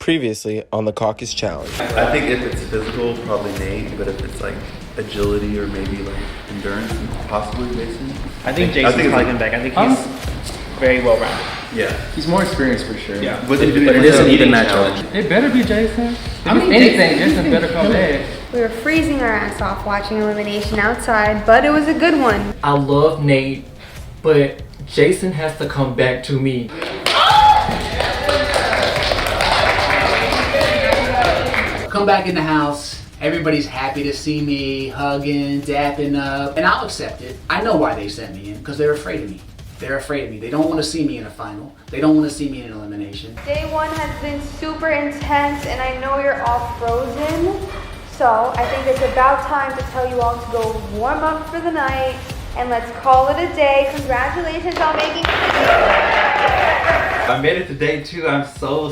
Previously on the Caucus Challenge. I think if it's physical, probably Nate, but if it's like agility or maybe like endurance, possibly Jason. I think Jason's probably coming back. I think he's very well rounded. Yeah. He's more experienced for sure. Yeah. But it isn't even that challenge. It better be Jason. I mean, anything, Jason better come back. We were freezing our ass off watching elimination outside, but it was a good one. I love Nate, but Jason has to come back to me. Come back in the house, everybody's happy to see me, hugging, dapping up, and I'll accept it. I know why they sent me in, because they're afraid of me. They're afraid of me. They don't want to see me in a final. They don't want to see me in an elimination. Day one has been super intense, and I know you're all frozen. So I think it's about time to tell you all to go warm up for the night, and let's call it a day. Congratulations on making I made it to day 2. I'm so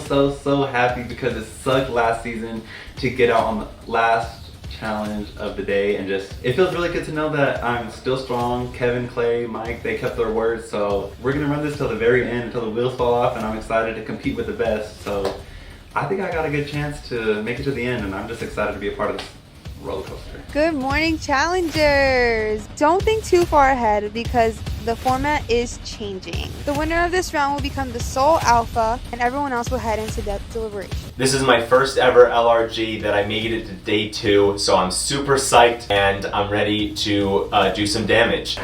happy because it sucked last season to get out on the last challenge of the day, and just it feels really good to know that I'm still strong. Kevin, Clay, Mike, they kept their word, so we're gonna run this till the very end, until the wheels fall off, and I'm excited to compete with the best. So I think I got a good chance to make it to the end, and I'm just excited to be a part of this roller coaster. Good morning, challengers. Don't think too far ahead because the format is changing. The winner of this round will become the sole alpha, and everyone else will head into deliberation. This is my first ever LRG that I made it to day 2, so I'm super psyched and I'm ready to do some damage.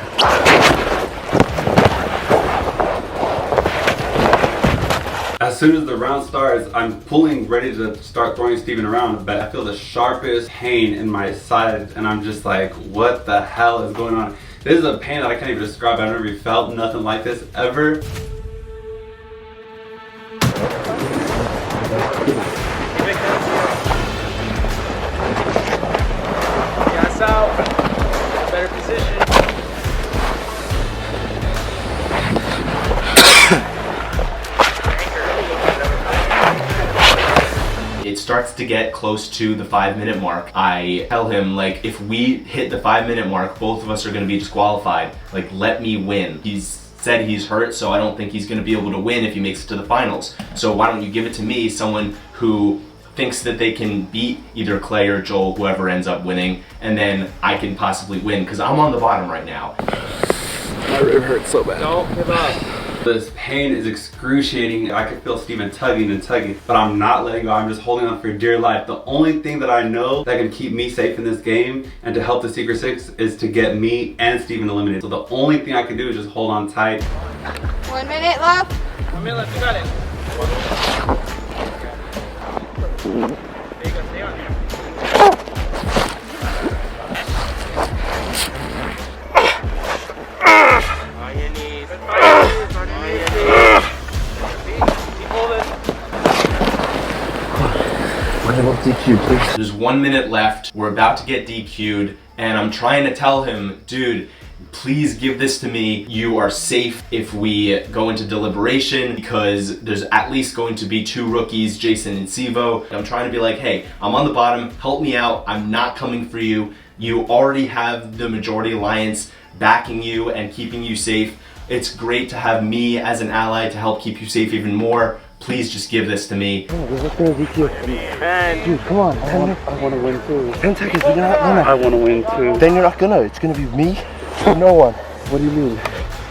As soon as the round starts, I'm pulling, ready to start throwing Steven around, but I feel the sharpest pain in my side, and I'm just like, what the hell is going on? This is a pain that I can't even describe. I've never felt nothing like this ever. Gas out. Better position. It starts to get close to the 5-minute mark. I tell him, like, if we hit the 5-minute mark, both of us are gonna be disqualified. Like, let me win. He's said he's hurt, so I don't think he's gonna be able to win if he makes it to the finals. So why don't you give it to me, someone who thinks that they can beat either Clay or Joel, whoever ends up winning, and then I can possibly win, because I'm on the bottom right now. My rib hurts so bad. Don't give up. This pain is excruciating. I can feel Steven tugging and tugging, but I'm not letting go. I'm just holding on for dear life. The only thing that I know that can keep me safe in this game and to help the Secret Six is to get me and Steven eliminated. So the only thing I can do is just hold on tight. 1 minute left. 1 minute left, you got it. There you go, stay on here. On your knees. There's 1 minute left. We're about to get DQ'd, and I'm trying to tell him, dude, please give this to me. You are safe if we go into deliberation, because there's at least going to be 2 rookies, Jason and Sivo. I'm trying to be like, hey, I'm on the bottom, help me out. I'm not coming for you. You already have the majority alliance backing you and keeping you safe. It's great to have me as an ally to help keep you safe even more. Please just give this to me. Let's go DQ. Dude, come on. I want to win too. 10 seconds, you're not gonna. I want to win too. Then you're not gonna. It's gonna be me or no one. What do you mean?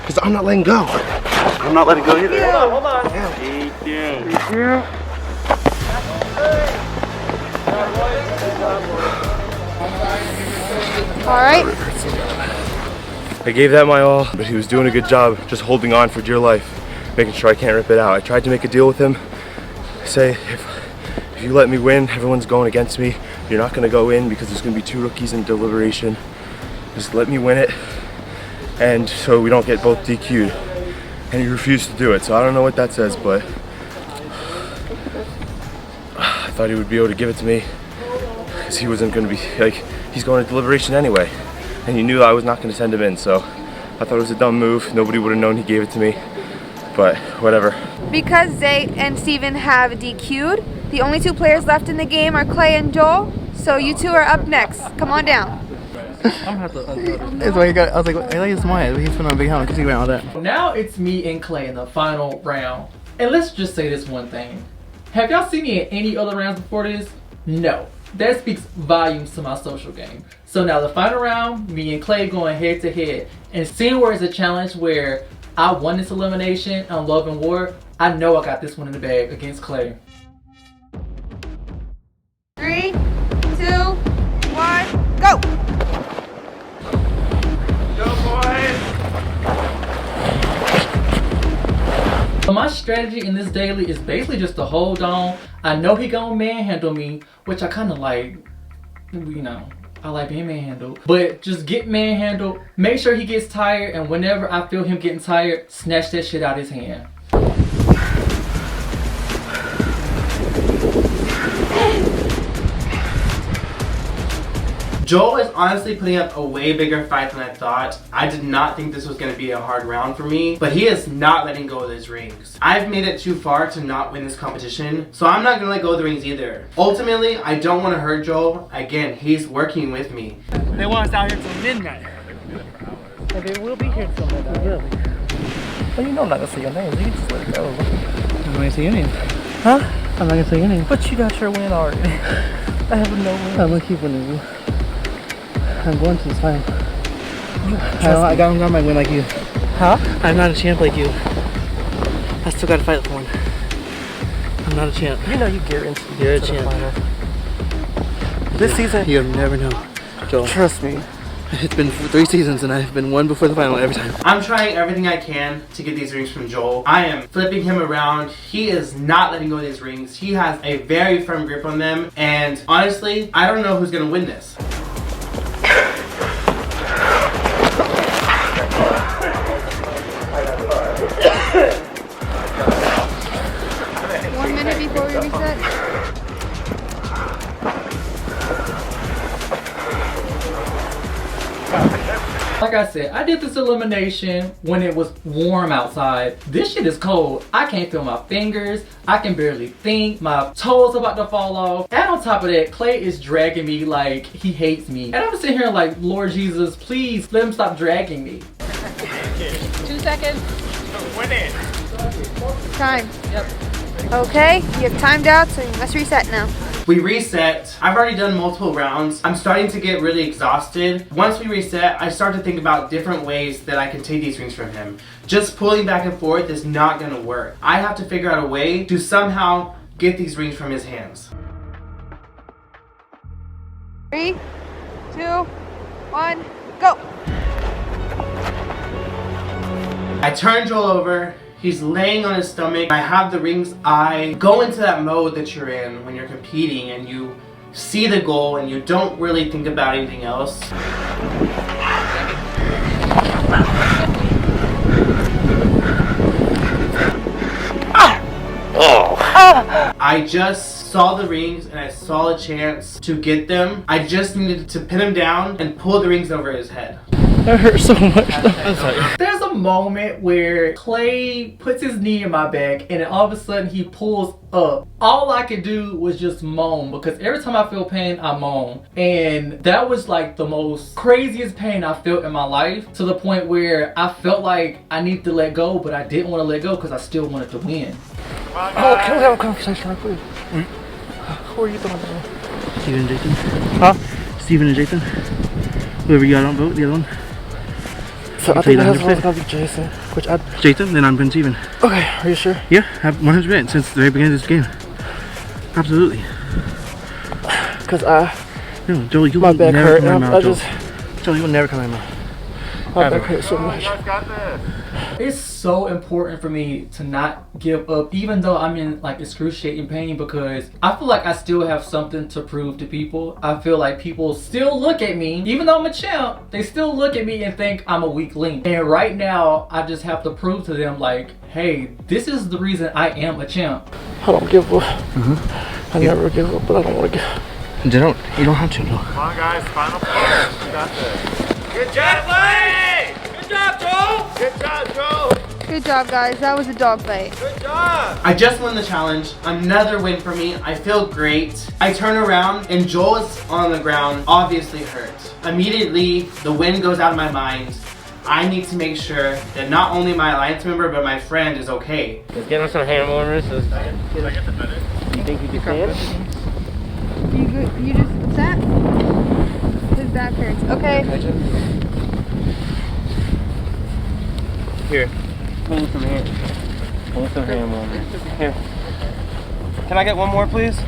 Because I'm not letting go. I'm not letting go either. Hold on. DQ. All right. I gave that my all, but he was doing a good job just holding on for dear life, making sure I can't rip it out. I tried to make a deal with him, say if you let me win, everyone's going against me. You're not gonna go in because there's gonna be 2 rookies in deliberation. Just let me win it, and so we don't get both DQ'd. And he refused to do it, so I don't know what that says, but I thought he would be able to give it to me because he wasn't gonna be, like, he's going to deliberation anyway. And he knew I was not gonna send him in, so I thought it was a dumb move. Nobody would have known he gave it to me, but whatever. Because Zay and Steven have DQ'd, the only 2 players left in the game are Clay and Joel, so you 2 are up next. Come on down. I'm gonna have to That's why he got. I was like, I like his mind. He's putting on a big helmet because he ran all that. Now it's me and Clay in the final round. And let's just say this one thing. Have y'all seen me in any other rounds before this? No. That speaks volumes to my social game. So now the final round, me and Clay going head to head. And seeing where it's a challenge where I won this elimination on Love and War, I know I got this one in the bag against Clay. 3, 2, 1, go! So my strategy in this daily is basically just to hold on. I know he gonna manhandle me, which I kind of like, you know, I like being manhandled. But just get manhandled, make sure he gets tired, and whenever I feel him getting tired, snatch that shit out his hand. Joel is honestly putting up a way bigger fight than I thought. I did not think this was going to be a hard round for me, but he is not letting go of his rings. I've made it too far to not win this competition, so I'm not going to let go of the rings either. Ultimately, I don't want to hurt Joel. Again, he's working with me. They want us out here till midnight. And they will be here till midnight. Really? Well, you know I'm not gonna say your name. You can just let it go. I'm not gonna say your name. Huh? I'm not gonna say your name. But you got your win already. I have no win. I'm gonna keep winning you. I'm going to this final. I got my win like you. Huh? I'm not a champ like you. I still gotta fight for one. I'm not a champ. You know you guarantee you're a champ. This season, you'll never know. Joel. Trust me. It's been 3 seasons and I've been one before the final every time. I'm trying everything I can to get these rings from Joel. I am flipping him around. He is not letting go of these rings. He has a very firm grip on them. And honestly, I don't know who's gonna win this. 1 minute before we reset. Like I said, I did this elimination when it was warm outside. This shit is cold. I can't feel my fingers. I can barely think. My toes about to fall off. And on top of that, Clay is dragging me like he hates me. And I'm sitting here like, Lord Jesus, please let him stop dragging me. 2 seconds. Winning. Time. Yep. Okay, you have timed out, so you must reset now. We reset. I've already done multiple rounds. I'm starting to get really exhausted. Once we reset, I start to think about different ways that I can take these rings from him. Just pulling back and forth is not gonna work. I have to figure out a way to somehow get these rings from his hands. 3, 2, 1, go! I turn Joel over. He's laying on his stomach. I have the rings. I go into that mode that you're in when you're competing and you see the goal and you don't really think about anything else. I just saw the rings and I saw a chance to get them. I just needed to pin him down and pull the rings over his head. That hurt so much. There's a moment where Clay puts his knee in my back and then all of a sudden he pulls up. All I could do was just moan because every time I feel pain, I moan. And that was like the most craziest pain I felt in my life, to the point where I felt like I needed to let go, but I didn't want to let go because I still wanted to win. Oh, can we have a conversation real quick? Who are you talking about? Steven and Jason. Huh? Steven and Jason. Whoever you got on vote, the other one. So I think that's gonna be Jason. Jason, then I'm Ben Steven. Okay, are you sure? Yeah, 100% since the very beginning of this game. Absolutely. Cause no, Joel, you my back hurt. Joel, you will never come in my mouth. My back hurt so much. It's so important for me to not give up, even though I'm in like excruciating pain, because I feel like I still have something to prove to people. I feel like people still look at me, even though I'm a champ, they still look at me and think I'm a weak link. And right now, I just have to prove to them like, hey, this is the reason I am a champ. I don't give up. I never give up, but I don't want to give up. You don't have to, no. Come on, guys, final push. You got this. Good job, Clay! Good job, Joel! Good job, Joel! Good job, guys. That was a dog fight. Good job! I just won the challenge. Another win for me. I feel great. I turn around and Joel is on the ground, obviously hurt. Immediately, the wind goes out of my mind. I need to make sure that not only my alliance member, but my friend is okay. Let's get him some hand warmers. Can I get the finish? think you can stand? You just, what's that? His back hurts. Okay. Here. Hold some hand. Hold some hand warmer. Here. Can I get one more, please?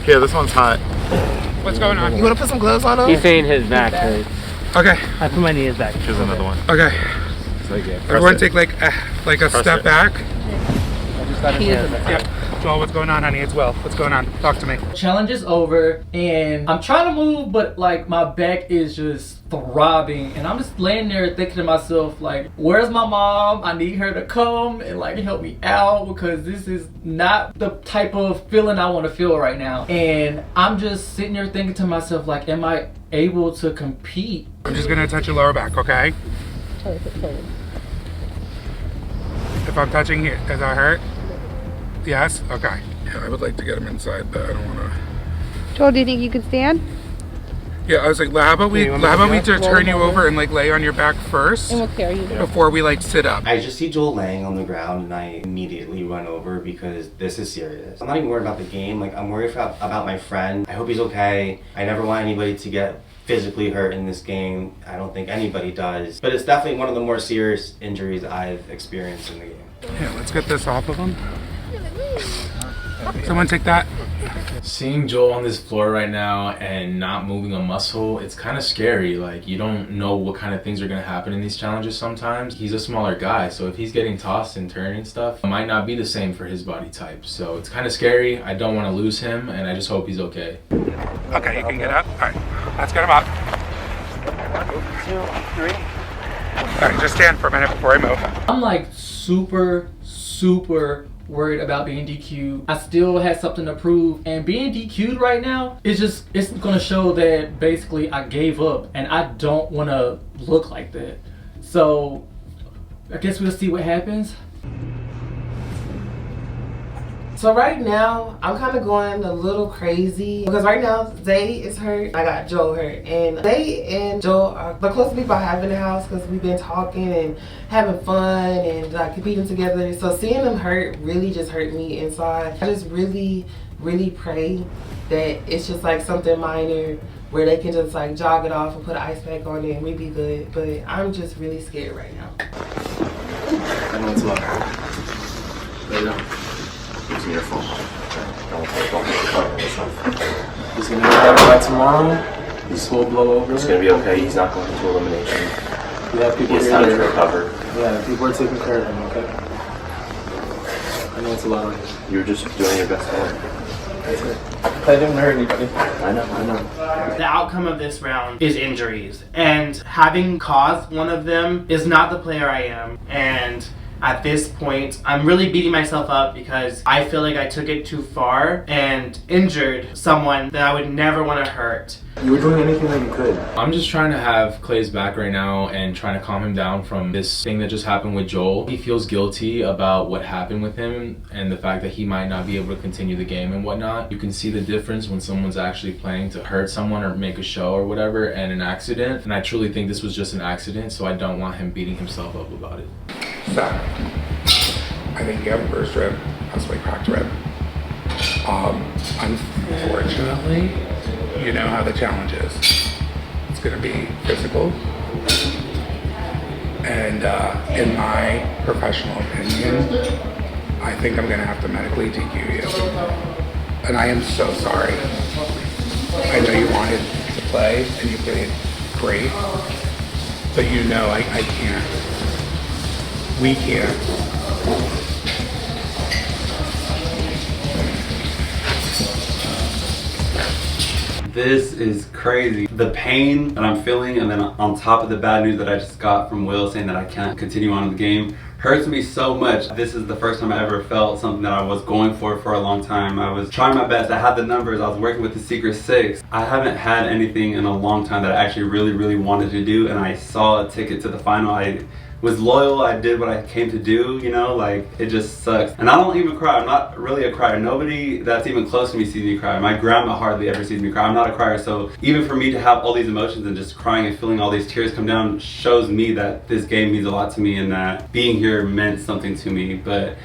Here, this one's hot. What's going on? You want to put some gloves on him? He's saying his back hurts. Okay. I put my knee in his back. Here's another one. Okay. So yeah, Everyone take like a step back. I just got his hand. Yep. Joel, what's going on, honey? It's Will. What's going on? Talk to me. Challenge is over, and I'm trying to move, but like my back is just throbbing, and I'm just laying there thinking to myself, like, where's my mom? I need her to come and like help me out, because this is not the type of feeling I want to feel right now. And I'm just sitting there thinking to myself, like, am I able to compete? I'm just gonna touch your lower back, okay? If I'm touching here, does that hurt? Yes? Okay. Yeah, I would like to get him inside, but I don't want to. Joel, do you think you could stand? Yeah, I was like, how about we just turn you over and like lay on your back first And we'll carry you there. before we like sit up. I just see Joel laying on the ground and I immediately run over because this is serious. I'm not even worried about the game. Like, I'm worried about my friend. I hope he's okay. I never want anybody to get physically hurt in this game. I don't think anybody does. But it's definitely one of the more serious injuries I've experienced in the game. Yeah, let's get this off of him. Someone take that. Seeing Joel on this floor right now and not moving a muscle, it's kind of scary. Like, you don't know what kind of things are going to happen in these challenges sometimes. He's a smaller guy, so if he's getting tossed and turning stuff, it might not be the same for his body type. So it's kind of scary. I don't want to lose him, and I just hope he's okay. Okay, you can get up. All right, let's get him up. 2, 3. All right, just stand for a minute before I move. I'm like super worried about being DQ'd. I still had something to prove, and being DQ'd right now it's gonna show that basically I gave up, and I don't want to look like that. So I guess we'll see what happens. So right now, I'm kind of going a little crazy because right now, Zay is hurt. I got Joel hurt. And Zay and Joel are the closest people I have in the house because we've been talking and having fun and like competing together. So seeing them hurt really just hurt me inside. I just really pray that it's just like something minor where they can just like jog it off and put an ice pack on it and we'd be good. But I'm just really scared right now. I know it's a lot. Lay down. Using your phone. He's gonna be better by tomorrow. His whole blow over. It's gonna be okay. He's not going into elimination. We have people he has time to recover. Yeah, people are taking care of him, okay? I know it's a lot on you. You're just doing your best work. That's it. I didn't hurt anybody. I know. The outcome of this round is injuries, and having caused one of them is not the player I am. And at this point, I'm really beating myself up because I feel like I took it too far and injured someone that I would never want to hurt. You were doing anything that you could. I'm just trying to have Clay's back right now and trying to calm him down from this thing that just happened with Joel. He feels guilty about what happened with him and the fact that he might not be able to continue the game and whatnot. You can see the difference when someone's actually playing to hurt someone or make a show or whatever and an accident. And I truly think this was just an accident, so I don't want him beating himself up about it. So, I think you have a burst rib, possibly cracked rib. Unfortunately, you know how the challenge is. It's gonna be physical. And in my professional opinion, I think I'm gonna have to medically DQ you. And I am so sorry. I know you wanted to play and you played great, but you know I can't. We can't. This is crazy. The pain that I'm feeling, and then on top of the bad news that I just got from Will saying that I can't continue on in the game, hurts me so much. This is the first time I ever felt something that I was going for a long time. I was trying my best. I had the numbers. I was working with the Secret Six. I haven't had anything in a long time that I actually really wanted to do, and I saw a ticket to the final. I was loyal. I did what I came to do, you know, like, it just sucks. And I don't even cry. I'm not really a crier. Nobody that's even close to me sees me cry. My grandma hardly ever sees me cry. I'm not a crier, so even for me to have all these emotions and just crying and feeling all these tears come down shows me that this game means a lot to me and that being here meant something to me. But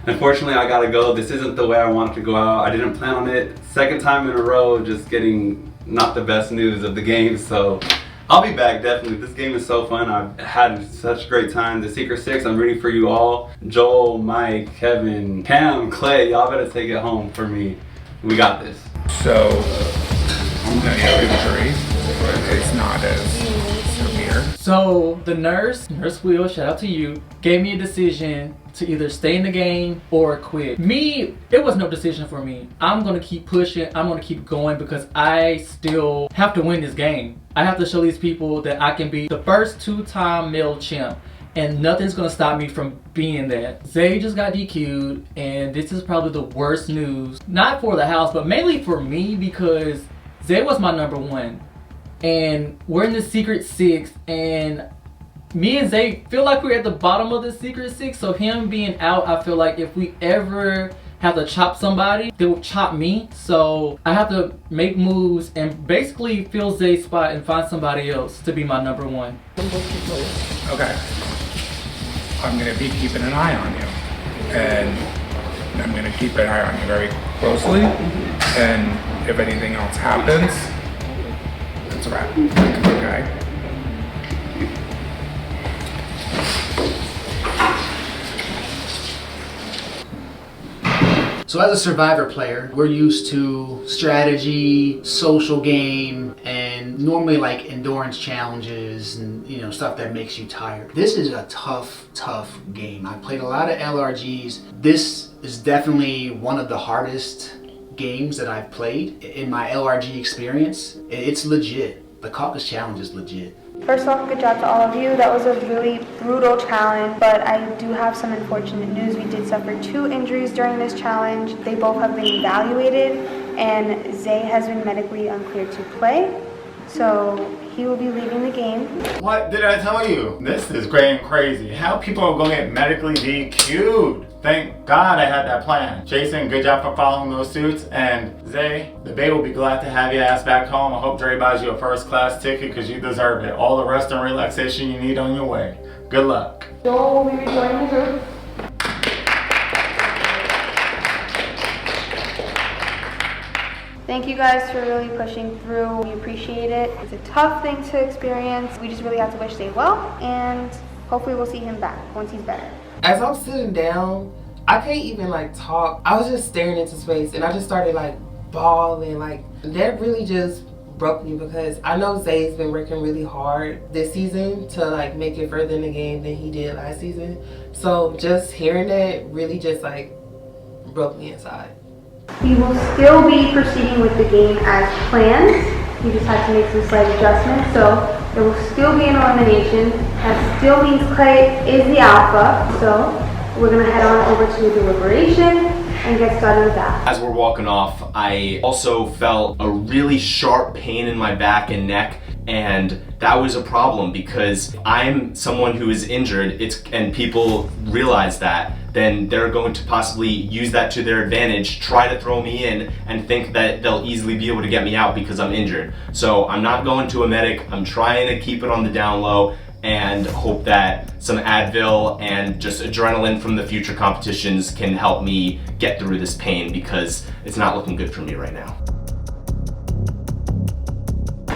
Unfortunately, I gotta go. This isn't the way I wanted to go out. I didn't plan on it. Second time in a row, just getting not the best news of the game, so I'll be back definitely. This game is so fun. I've had such a great time. The Secret Six, I'm rooting for you all. Joel, Mike, Kevin, Cam, Clay, y'all better take it home for me. We got this. So, no injury, but it's not as severe. So the nurse Will, shout out to you, gave me a decision to either stay in the game or quit. Me, it was no decision for me. I'm gonna keep pushing, I'm gonna keep going because I still have to win this game. I have to show these people that I can be the first two-time male champ, and nothing's gonna stop me from being that. Zay just got DQ'd, and this is probably the worst news, not for the house, but mainly for me, because Zay was my #1. And we're in the Secret Six, and me and Zay feel like we're at the bottom of the Secret Six, so him being out, I feel like if we ever have to chop somebody, they will chop me. So I have to make moves and basically fill Zay's spot and find somebody else to be my #1. Okay. I'm going to be keeping an eye on you. And I'm going to keep an eye on you very closely. And if anything else happens, that's a wrap. Okay? So as a Survivor player, we're used to strategy, social game, and normally like endurance challenges and stuff that makes you tired. This is a tough game. I played a lot of LRGs. This is definitely one of the hardest games that I've played in my LRG experience. It's legit. The Caucus challenge is legit. First off, good job to all of you. That was a really brutal challenge, but I do have some unfortunate news. We did suffer 2 injuries during this challenge. They both have been evaluated, and Zay has been medically uncleared to play, so he will be leaving the game. What did I tell you? This is going crazy. How people are going to get medically DQ'd? Thank God I had that plan. Jason, good job for following those suits. And Zay, the Bay will be glad to have your ass back home. I hope Dre buys you a first class ticket because you deserve it. All the rest and relaxation you need on your way. Good luck. Joel will be rejoining the group. Thank you guys for really pushing through. We appreciate it. It's a tough thing to experience. We just really have to wish Zay well, and hopefully we'll see him back once he's better. As I'm sitting down, I can't even talk. I was just staring into space and I just started bawling. That really just broke me because I know Zay's been working really hard this season to make it further in the game than he did last season. So just hearing that really just broke me inside. We will still be proceeding with the game as planned. We just had to make some slight adjustments, so there will still be an elimination. That still means Clay is the alpha, so we're gonna head on over to Deliberation and get started with that. As we're walking off, I also felt a really sharp pain in my back and neck, and that was a problem because I'm someone who is injured, and people realize that, then they're going to possibly use that to their advantage, try to throw me in, and think that they'll easily be able to get me out because I'm injured. So I'm not going to a medic, I'm trying to keep it on the down low and hope that some Advil and just adrenaline from the future competitions can help me get through this pain because it's not looking good for me right now.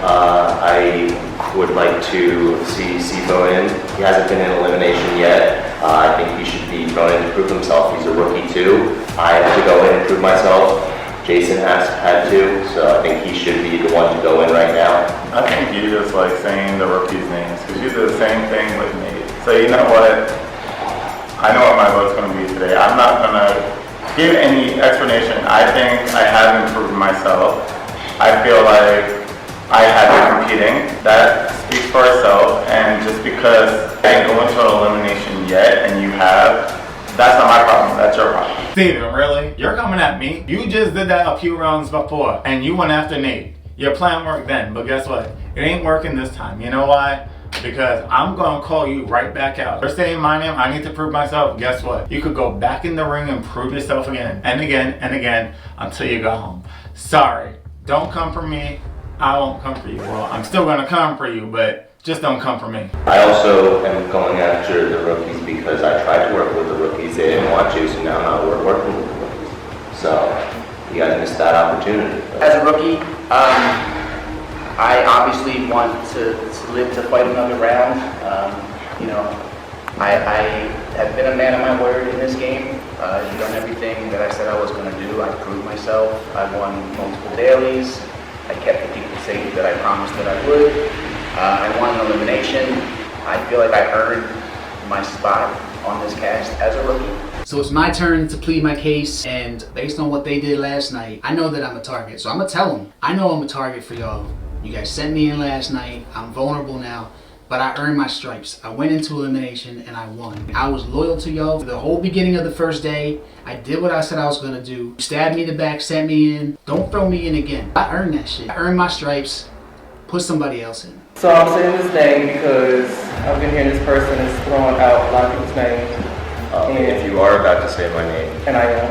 I would like to see Sifo in. He hasn't been in elimination yet. I think he should be thrown in to prove himself. He's a rookie too. I had to go in and prove myself. Jason had to, so I think he should be the one to go in right now. I think you just saying the rookies' names because you did the same thing with me. So you know what? I know what my vote's going to be today. I'm not going to give any explanation. I think I haven't proven myself. I feel like I have been competing. That speaks for itself, and just because I didn't go into an elimination yet and you have, that's not my problem, that's your problem. Steven, really? You're coming at me? You just did that a few rounds before and you went after Nate. Your plan worked then, but guess what? It ain't working this time. You know why? Because I'm gonna call you right back out. You're saying my name, I need to prove myself. Guess what? You could go back in the ring and prove yourself again and again and again until you go home. Sorry, don't come for me. I won't come for you. Well, I'm still gonna come for you, but Just don't come for me. I also am going after the rookies because I tried to work with the rookies. They didn't want you, so now I'm not working with the rookies. So you guys missed that opportunity. As a rookie, I obviously want to live to fight another round. I have been a man of my word in this game. I've done everything that I said I was going to do. I proved myself. I won multiple dailies. I kept the people safe that I promised that I would. I won an elimination. I feel like I earned my spot on this cast as a rookie. So it's my turn to plead my case, and based on what they did last night, I know that I'm a target. So I'm gonna tell them, I know I'm a target for y'all. You guys sent me in last night. I'm vulnerable now, but I earned my stripes. I went into elimination and I won. I was loyal to y'all for the whole beginning of the first day. I did what I said I was gonna do. You stabbed me in the back, sent me in. Don't throw me in again. I earned that shit. I earned my stripes. Put somebody else in. So I'm saying this name because I've been hearing this person is throwing out a lot of people's names. If you are about to say my name, And I am.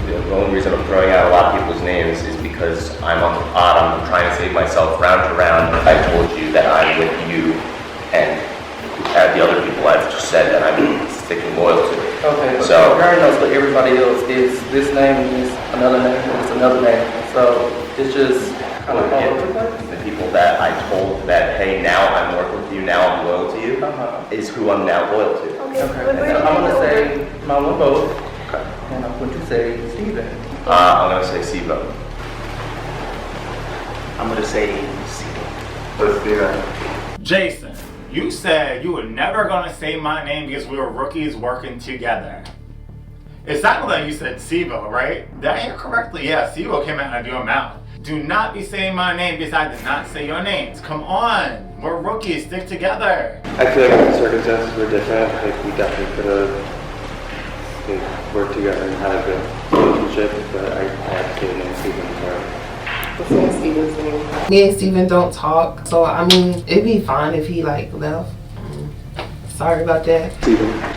the only reason I'm throwing out a lot of people's names is because I'm on the pot. I'm trying to save myself round to round. I told you that I'm with you, and the other people I've just said that I'm sticking loyal to. Okay, but So Gary knows what everybody else is. This name is another name, it's another name. So it's just kind of all over the place. the people that I told that, hey, now I'm working with you, now I'm loyal to you, is who I'm now loyal to. Okay, so I'm going to say my one vote, and I'm going to say Steven. I'm going to say Sivo. I'm gonna say Sivo. Let's do that. Jason, you said you were never gonna say my name because we were rookies working together. It sounded like you said Sivo, right? Did I hear correctly? Yeah, Sivo came out of your mouth. Do not be saying my name because I did not say your names. Come on, we're rookies, stick together. I feel like if the circumstances were different, like we definitely could have worked together and had a good relationship, but I had to say the name Steven for Me and Steven don't talk, so I mean, it'd be fine if he like left. Sorry about that.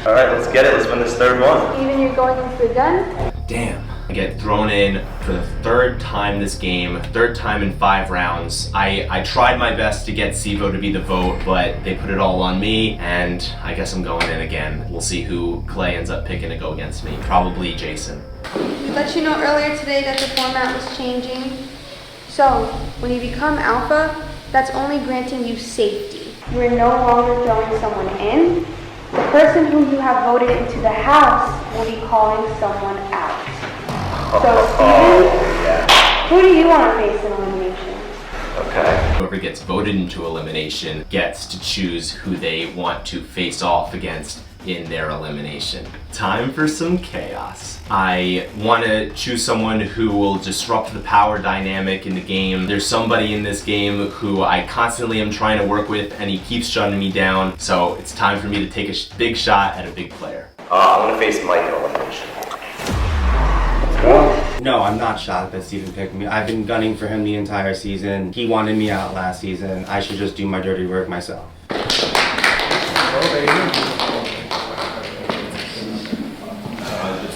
All right, let's get it. Let's win this third one. Steven, you're going in for the gun? Damn. I get thrown in for the third time this game, third time in 5 rounds. I tried my best to get Sivo to be the vote, but they put it all on me, and I guess I'm going in again. We'll see who Clay ends up picking to go against me. Probably Jason. We let you know earlier today that the format was changing. So, when you become alpha, that's only granting you safety. You are no longer throwing someone in. The person who you have voted into the house will be calling someone out. So, Steven, who do you want to face in elimination? Okay. Whoever gets voted into elimination gets to choose who they want to face off against in their elimination. Time for some chaos. I want to choose someone who will disrupt the power dynamic in the game. There's somebody in this game who I constantly am trying to work with and he keeps shutting me down, so it's time for me to take a big shot at a big player. I'm going to face Mike in elimination. No, I'm not shocked that Steven picked me. I've been gunning for him the entire season. He wanted me out last season. I should just do my dirty work myself.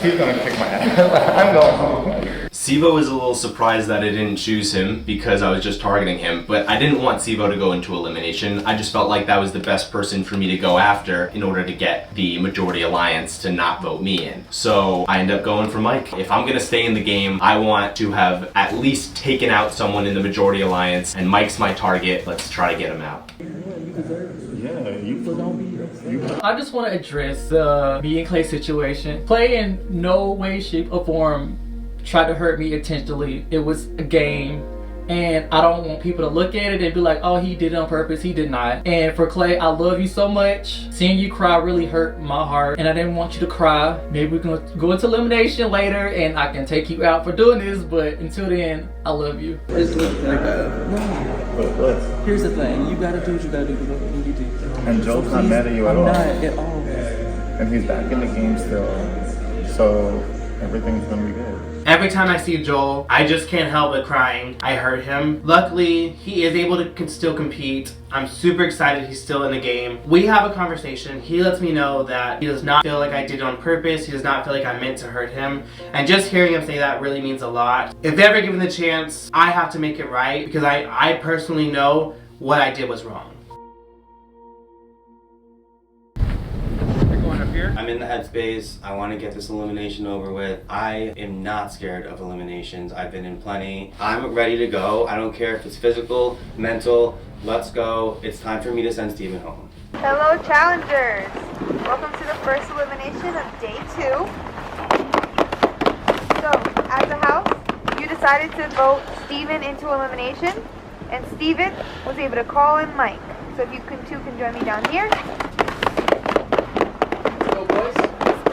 He's gonna kick my ass. I'm going home. Sivo was a little surprised that I didn't choose him because I was just targeting him, but I didn't want Sivo to go into elimination. I just felt like that was the best person for me to go after in order to get the majority alliance to not vote me in. So I end up going for Mike. If I'm gonna stay in the game, I want to have at least taken out someone in the majority alliance, and Mike's my target. Let's try to get him out. I just want to address the me and Clay situation. Clay in no way, shape, or form tried to hurt me intentionally. It was a game, and I don't want people to look at it and be like, oh, he did it on purpose. He did not. And for Clay, I love you so much. Seeing you cry really hurt my heart, and I didn't want you to cry. Maybe we're gonna go into elimination later, and I can take you out for doing this, but until then, I love you. Here's the thing, you gotta do what you gotta do. And Joe's not mad at you at all. Not at all. And he's back in the game still, so everything's gonna be good. Every time I see Joel, I just can't help but crying. I hurt him. Luckily, he is able to still compete. I'm super excited he's still in the game. We have a conversation. He lets me know that he does not feel like I did it on purpose. He does not feel like I meant to hurt him. And just hearing him say that really means a lot. If ever given the chance, I have to make it right because I personally know what I did was wrong. I'm in the headspace. I want to get this elimination over with. I am not scared of eliminations. I've been in plenty. I'm ready to go. I don't care if it's physical, mental. Let's go. It's time for me to send Steven home. Hello, challengers. Welcome to the first elimination of day 2. So, as a house, you decided to vote Steven into elimination, and Steven was able to call in Mike. So if you two can join me down here.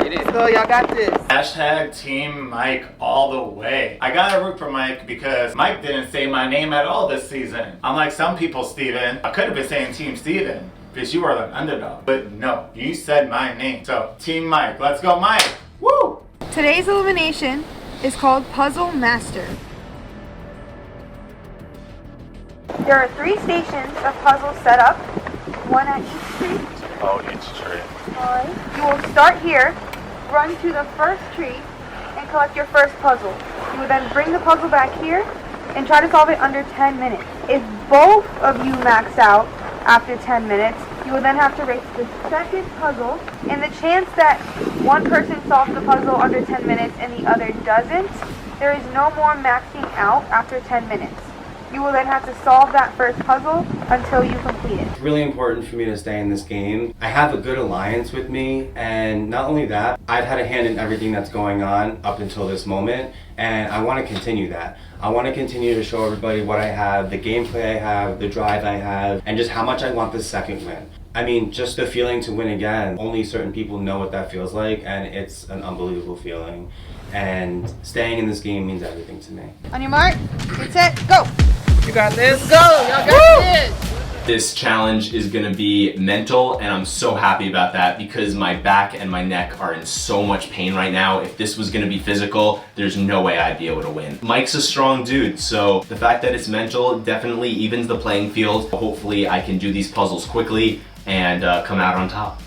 Let's go, y'all got this. Hashtag Team Mike all the way. I gotta root for Mike because Mike didn't say my name at all this season. Unlike some people, Steven, I could have been saying Team Steven because you are an underdog. But no, you said my name. So, Team Mike, let's go Mike. Woo! Today's elimination is called Puzzle Master. There are 3 stations of puzzles set up, one at each tree. Oh, each tree. Alright. You will start here, run to the first tree, and collect your first puzzle. You will then bring the puzzle back here and try to solve it under 10 minutes. If both of you max out after 10 minutes, you will then have to race the second puzzle. And the chance that one person solves the puzzle under 10 minutes and the other doesn't, there is no more maxing out after 10 minutes. You will then have to solve that first puzzle until you complete it. It's really important for me to stay in this game. I have a good alliance with me, and not only that, I've had a hand in everything that's going on up until this moment, and I want to continue that. I want to continue to show everybody what I have, the gameplay I have, the drive I have, and just how much I want this second win. I mean, just the feeling to win again, only certain people know what that feels like, and it's an unbelievable feeling. And staying in this game means everything to me. On your mark, get set, go! You got this. Let's go. Y'all got this. This challenge is gonna be mental, and I'm so happy about that because my back and my neck are in so much pain right now. If this was gonna be physical, there's no way I'd be able to win. Mike's a strong dude, so the fact that it's mental definitely evens the playing field. Hopefully I can do these puzzles quickly and come out on top.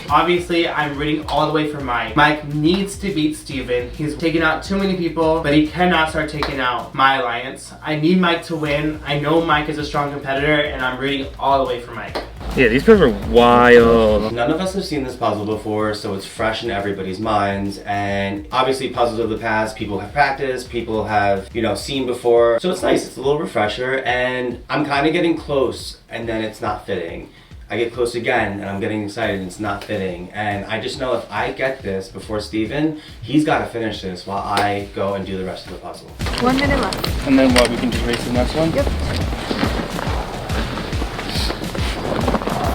Obviously, I'm rooting all the way for Mike. Mike needs to beat Steven. He's taken out too many people, but he cannot start taking out my alliance. I need Mike to win. I know Mike is a strong competitor, and I'm rooting all the way for Mike. Yeah, these puzzles are wild. None of us have seen this puzzle before, so it's fresh in everybody's minds. And obviously, puzzles of the past, people have practiced, people have, seen before. So it's nice, it's a little refresher, and I'm kind of getting close, and then it's not fitting. I get close again and I'm getting excited and it's not fitting. And I just know if I get this before Steven, he's got to finish this while I go and do the rest of the puzzle. 1 minute left. And then what, we can just race the next one? Yep.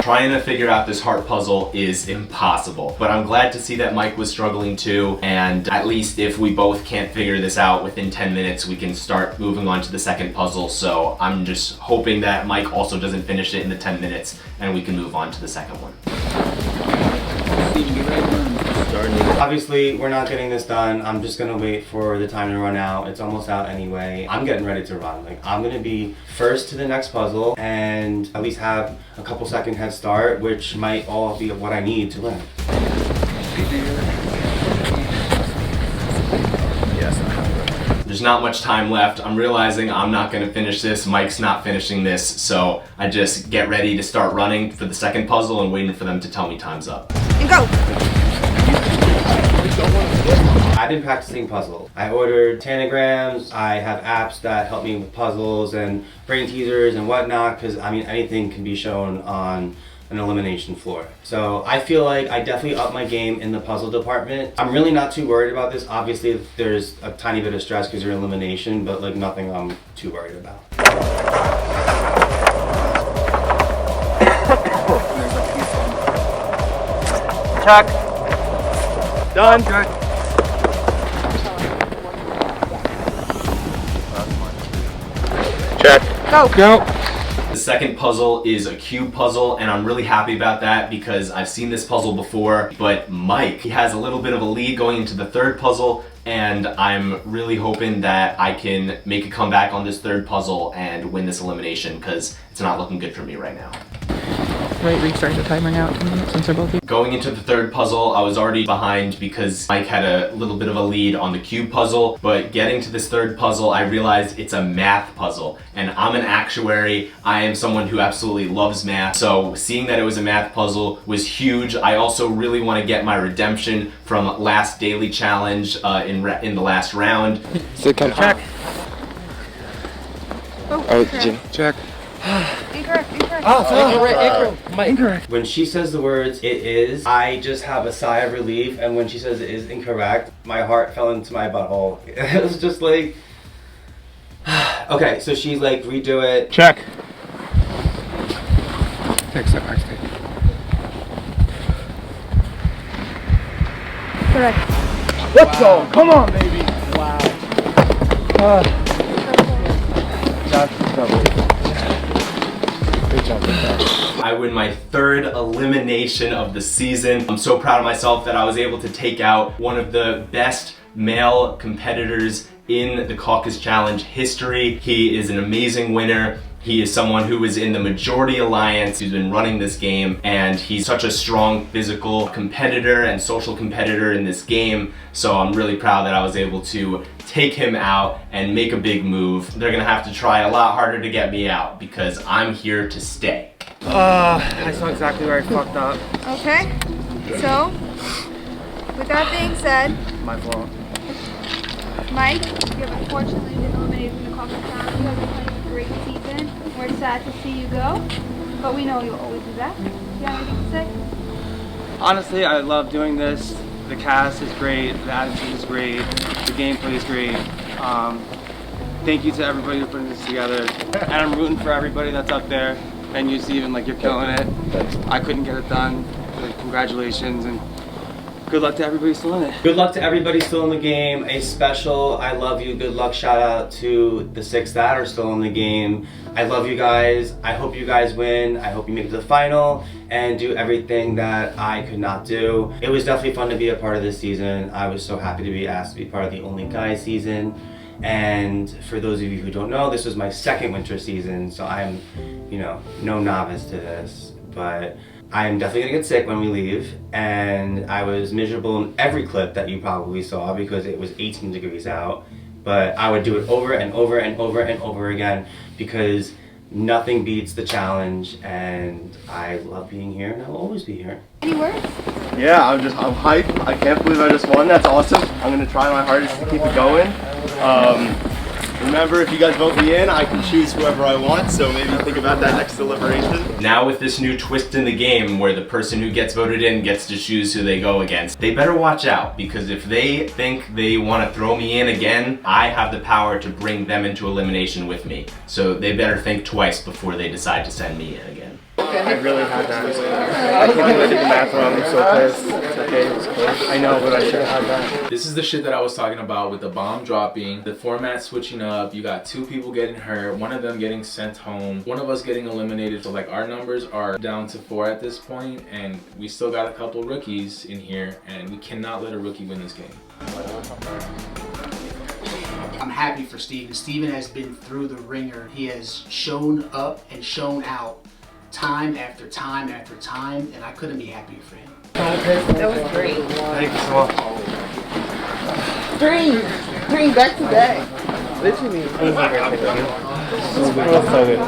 Trying to figure out this heart puzzle is impossible, but I'm glad to see that Mike was struggling too, and at least if we both can't figure this out within 10 minutes, we can start moving on to the second puzzle. So I'm just hoping that Mike also doesn't finish it in the 10 minutes and we can move on to the second one. Obviously, we're not getting this done. I'm just gonna wait for the time to run out. It's almost out anyway. I'm getting ready to run. I'm gonna be first to the next puzzle and at least have a couple second head start, which might all be what I need to win. There's not much time left. I'm realizing I'm not gonna finish this. Mike's not finishing this, so I just get ready to start running for the second puzzle and waiting for them to tell me time's up. And go! I've been practicing puzzles. I ordered tanagrams, I have apps that help me with puzzles and brain teasers and whatnot, because anything can be shown on an elimination floor. So I feel like I definitely upped my game in the puzzle department. I'm really not too worried about this. Obviously there's a tiny bit of stress because you're elimination, but nothing I'm too worried about. Chuck. Done. Good. Check. Go. Go. The second puzzle is a cube puzzle, and I'm really happy about that because I've seen this puzzle before, but Mike, he has a little bit of a lead going into the third puzzle, and I'm really hoping that I can make a comeback on this third puzzle and win this elimination because it's not looking good for me right now. Right, restart the timer now at 10 minutes since they're both here. Going into the third puzzle, I was already behind because Mike had a little bit of a lead on the cube puzzle, but getting to this third puzzle, I realized it's a math puzzle, and I'm an actuary. I am someone who absolutely loves math, so seeing that it was a math puzzle was huge. I also really want to get my redemption from last daily challenge in the last round. So check. Oh, Alright, Jim, check. Incorrect. Incorrect. When she says the words "it is," I just have a sigh of relief, and when she says it is incorrect, my heart fell into my butthole. It was just like, okay, so she's like, redo it. Check. Take step back, stay. Correct. Let's go. Come on, baby. Wow. Good job. I win my third elimination of the season. I'm so proud of myself that I was able to take out one of the best male competitors in the Caucus Challenge history. He is an amazing winner. He is someone who is in the majority alliance, who's been running this game, and he's such a strong physical competitor and social competitor in this game. So I'm really proud that I was able to take him out and make a big move. They're gonna have to try a lot harder to get me out because I'm here to stay. I saw exactly where I fucked up. Okay. So, with that being said, My fault. Mike, you have unfortunately been eliminated from the Caucus Challenge. You have been playing a great season. We're sad to see you go, but we know you'll always be back. You have anything to say? Honestly, I love doing this. The cast is great, the attitude is great, the gameplay is great. Thank you to everybody for putting this together. And I'm rooting for everybody that's up there. And you, Steven, like, you're killing it. I couldn't get it done. Like, congratulations, and good luck to everybody still in it. Good luck to everybody still in the game. A special I love you, good luck shout out to the 6 that are still in the game. I love you guys. I hope you guys win. I hope you make it to the final and do everything that I could not do. It was definitely fun to be a part of this season. I was so happy to be asked to be part of the Only Guys season. And for those of you who don't know, this was my second winter season, so I'm, you know, no novice to this. But I'm definitely gonna get sick when we leave, and I was miserable in every clip that you probably saw because it was 18 degrees out. But I would do it over and over and over and over again because nothing beats the challenge, and I love being here, and I'll always be here. Any words? Yeah, I'm hyped. I can't believe I just won. That's awesome. I'm gonna try my hardest to keep it going. Remember, if you guys vote me in, I can choose whoever I want, so maybe think about that next deliberation. Now with this new twist in the game where the person who gets voted in gets to choose who they go against, they better watch out, because if they think they want to throw me in again, I have the power to bring them into elimination with me. So they better think twice before they decide to send me in again. I really had that. I can't believe I did the math wrong. I'm so pissed. It's okay, it was close. I know, but I should have had that. This is the shit that I was talking about with the bomb dropping, the format switching up. You got 2 people getting hurt, one of them getting sent home, one of us getting eliminated. So like our numbers are down to 4 at this point, and we still got a couple rookies in here, and we cannot let a rookie win this game. I'm happy for Steven. Steven has been through the ringer. He has shown up and shown out time after time after time, and I couldn't be happier for him. That was great. Thank you so much. 3 back to back. Literally. It was so good.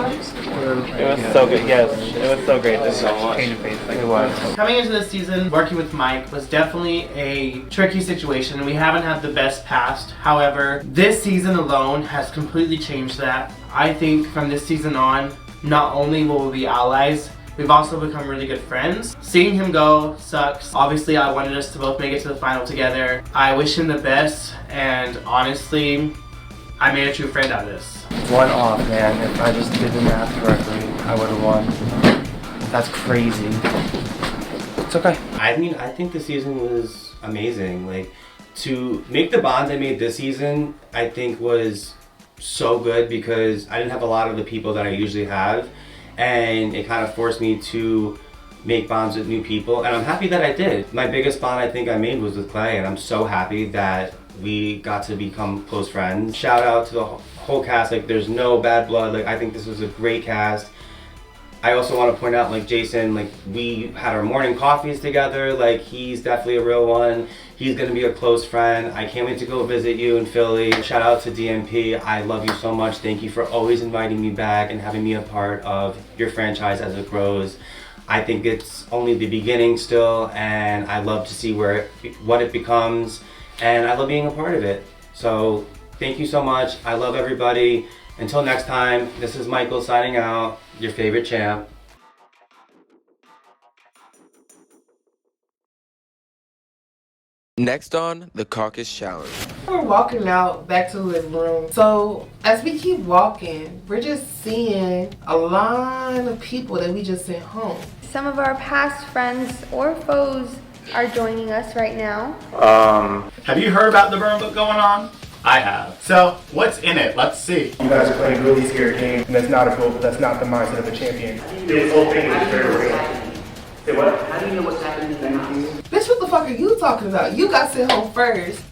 It was so good, yes. It was so great. This change of pace, like it was. Coming into this season, working with Mike was definitely a tricky situation. We haven't had the best past. However, this season alone has completely changed that. I think from this season on, not only will we be allies, we've also become really good friends. Seeing him go sucks. Obviously, I wanted us to both make it to the final together. I wish him the best, and honestly, I made a true friend out of this. 1 off, man. If I just did the math correctly, I would have won. That's crazy. It's okay. I mean, I think the season was amazing. Like, to make the bonds I made this season, I think was so good because I didn't have a lot of the people that I usually have, and it kind of forced me to make bonds with new people, and I'm happy that I did. My biggest bond I think I made was with Clay, and I'm so happy that we got to become close friends. Shout out to the whole cast. Like, there's no bad blood. Like, I think this was a great cast. I also want to point out, like, Jason, like, we had our morning coffees together. Like, he's definitely a real one. He's going to be a close friend. I can't wait to go visit you in Philly. Shout out to DMP. I love you so much. Thank you for always inviting me back and having me a part of your franchise as it grows. I think it's only the beginning still, and I love to see what it becomes, and I love being a part of it. So thank you so much. I love everybody. Until next time, this is Michael signing out, your favorite champ. Next on the Caucus Challenge. We're walking out back to the living room. So as we keep walking, we're just seeing a line of people that we just sent home. Some of our past friends or foes are joining us right now. Have you heard about the burn book going on? I have. So, what's in it? Let's see. You guys are playing a really scary game, and that's not a goal, but that's not the mindset of a champion. This whole thing is very real. Say what? How do you know what's happening in the house? Bitch, what the fuck are you talking about? You got sent home first.